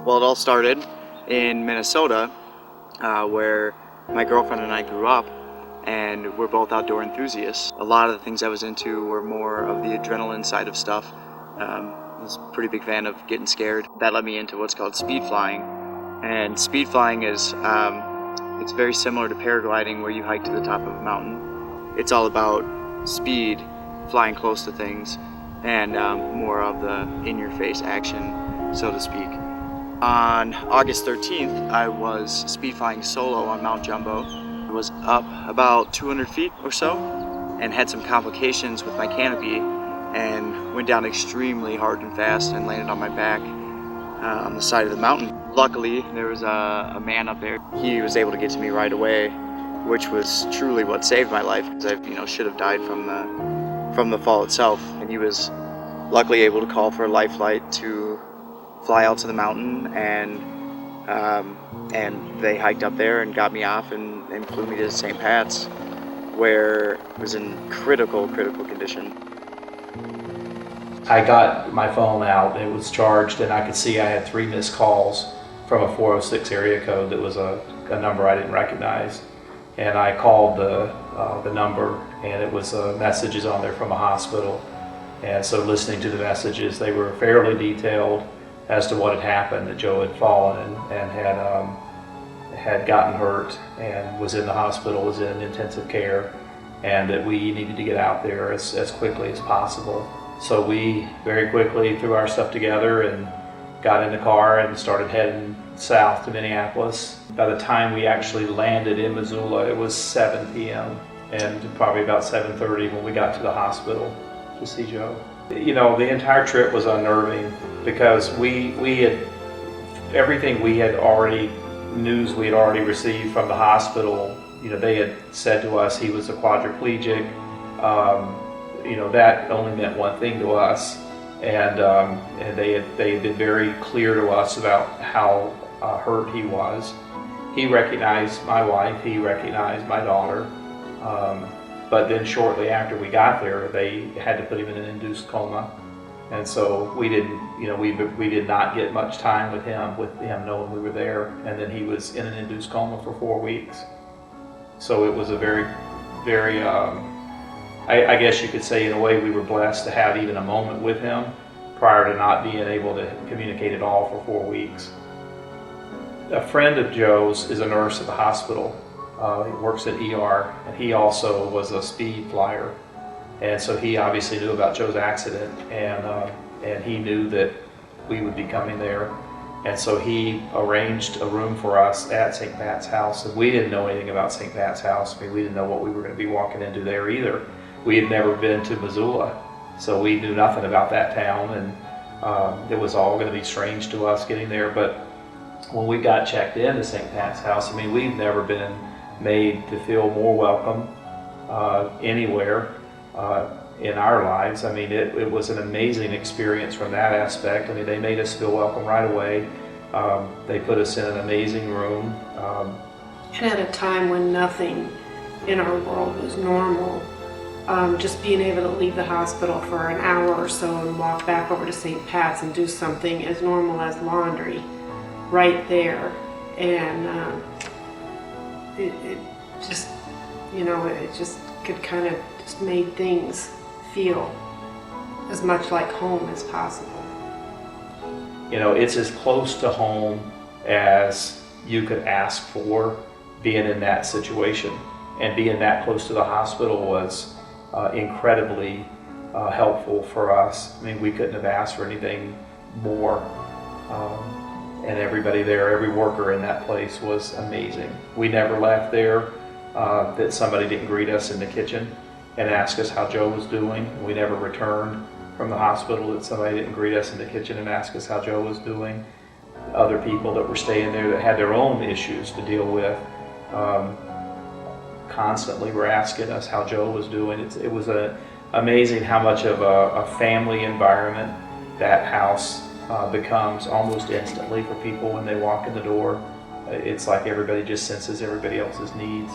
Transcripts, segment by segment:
Well, it all started in Minnesota, where my girlfriend and I grew up, and we're both outdoor enthusiasts. A lot of the things I was into were more of the adrenaline side of stuff. I was a pretty big fan of getting scared. That led me into what's called speed flying. And speed flying is, it's very similar to paragliding, where you hike to the top of a mountain. It's all about speed, flying close to things, and more of the in-your-face action, so to speak. On August 13th, I was speed flying solo on Mount Jumbo. I was up about 200 feet or so and had some complications with my canopy and went down extremely hard and fast and landed on my back on the side of the mountain. Luckily, there was a man up there. He was able to get to me right away, which was truly what saved my life, because I should have died from the fall itself. And he was luckily able to call for a life flight to fly out to the mountain, and they hiked up there and got me off and flew me to St. Pat's, where it was in critical condition. I got my phone out, it was charged, and I could see I had 3 missed calls from a 406 area code that was a number I didn't recognize. And I called the number, and it was messages on there from a hospital. And so listening to the messages, they were fairly detailed as to what had happened, that Joe had fallen and had gotten hurt and was in the hospital, was in intensive care, and that we needed to get out there as quickly as possible. So we very quickly threw our stuff together and got in the car and started heading south to Minneapolis. By the time we actually landed in Missoula, it was 7 p.m. and probably about 7:30 when we got to the hospital to see Joe. The entire trip was unnerving, because we had everything we had already, news we had already received from the hospital. They had said to us he was a quadriplegic. That only meant one thing to us, and they had been very clear to us about how hurt he was. He recognized my wife, he recognized my daughter, but then shortly after we got there, they had to put him in an induced coma, and so we didn't, we did not get much time with him knowing we were there, and then he was in an induced coma for 4 weeks. So it was a very, very, I guess you could say in a way we were blessed to have even a moment with him prior to not being able to communicate at all for 4 weeks. A friend of Joe's is a nurse at the hospital. He works at ER, and he also was a speed flyer. And so he obviously knew about Joe's accident, and he knew that we would be coming there. And so he arranged a room for us at St. Pat's House. And we didn't know anything about St. Pat's House. We didn't know what we were going to be walking into there either. We had never been to Missoula, so we knew nothing about that town, and it was all going to be strange to us getting there. But when we got checked into St. Pat's House, we've never been made to feel more welcome anywhere in our lives. It was an amazing experience from that aspect. They made us feel welcome right away. They put us in an amazing room. And at a time when nothing in our world was normal, just being able to leave the hospital for an hour or so and walk back over to St. Pat's and do something as normal as laundry right there, and it just, it just could kind of just made things feel as much like home as possible. It's as close to home as you could ask for, being in that situation, and being that close to the hospital was incredibly helpful for us. We couldn't have asked for anything more. And everybody there, every worker in that place was amazing. We never left there that somebody didn't greet us in the kitchen and ask us how Joe was doing. We never returned from the hospital that somebody didn't greet us in the kitchen and ask us how Joe was doing. Other people that were staying there that had their own issues to deal with constantly were asking us how Joe was doing. It was amazing how much of a family environment that house becomes almost instantly for people when they walk in the door. It's like everybody just senses everybody else's needs.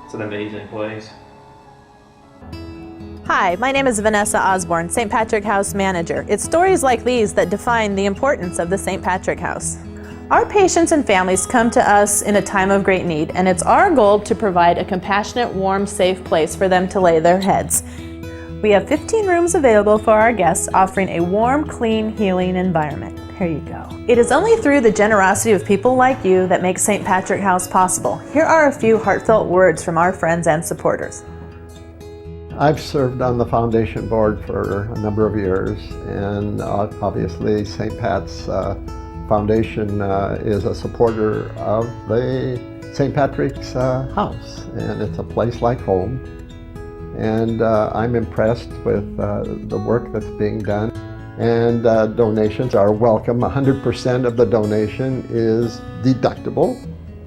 It's an amazing place. Hi, my name is Vanessa Osborne, St. Patrick House manager. It's stories like these that define the importance of the St. Patrick House. Our patients and families come to us in a time of great need, and it's our goal to provide a compassionate, warm, safe place for them to lay their heads. We have 15 rooms available for our guests, offering a warm, clean, healing environment. Here you go. It is only through the generosity of people like you that makes St. Patrick House possible. Here are a few heartfelt words from our friends and supporters. I've served on the foundation board for a number of years, and obviously St. Pat's Foundation is a supporter of the St. Patrick's House, and it's a place like home. And I'm impressed with the work that's being done. And donations are welcome. 100% of the donation is deductible.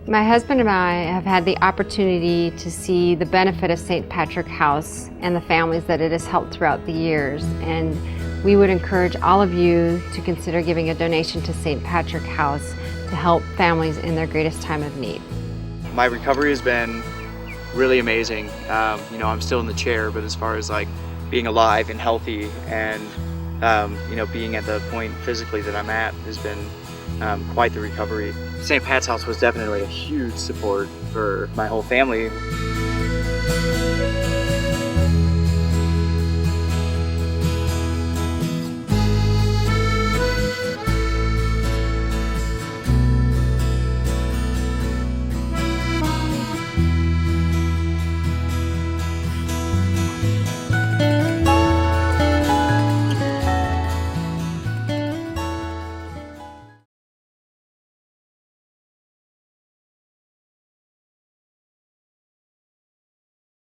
My husband and I have had the opportunity to see the benefit of St. Patrick House and the families that it has helped throughout the years. And we would encourage all of you to consider giving a donation to St. Patrick House to help families in their greatest time of need. My recovery has been really amazing. I'm still in the chair, but as far as like being alive and healthy and being at the point physically that I'm at has been quite the recovery. St. Pat's House was definitely a huge support for my whole family.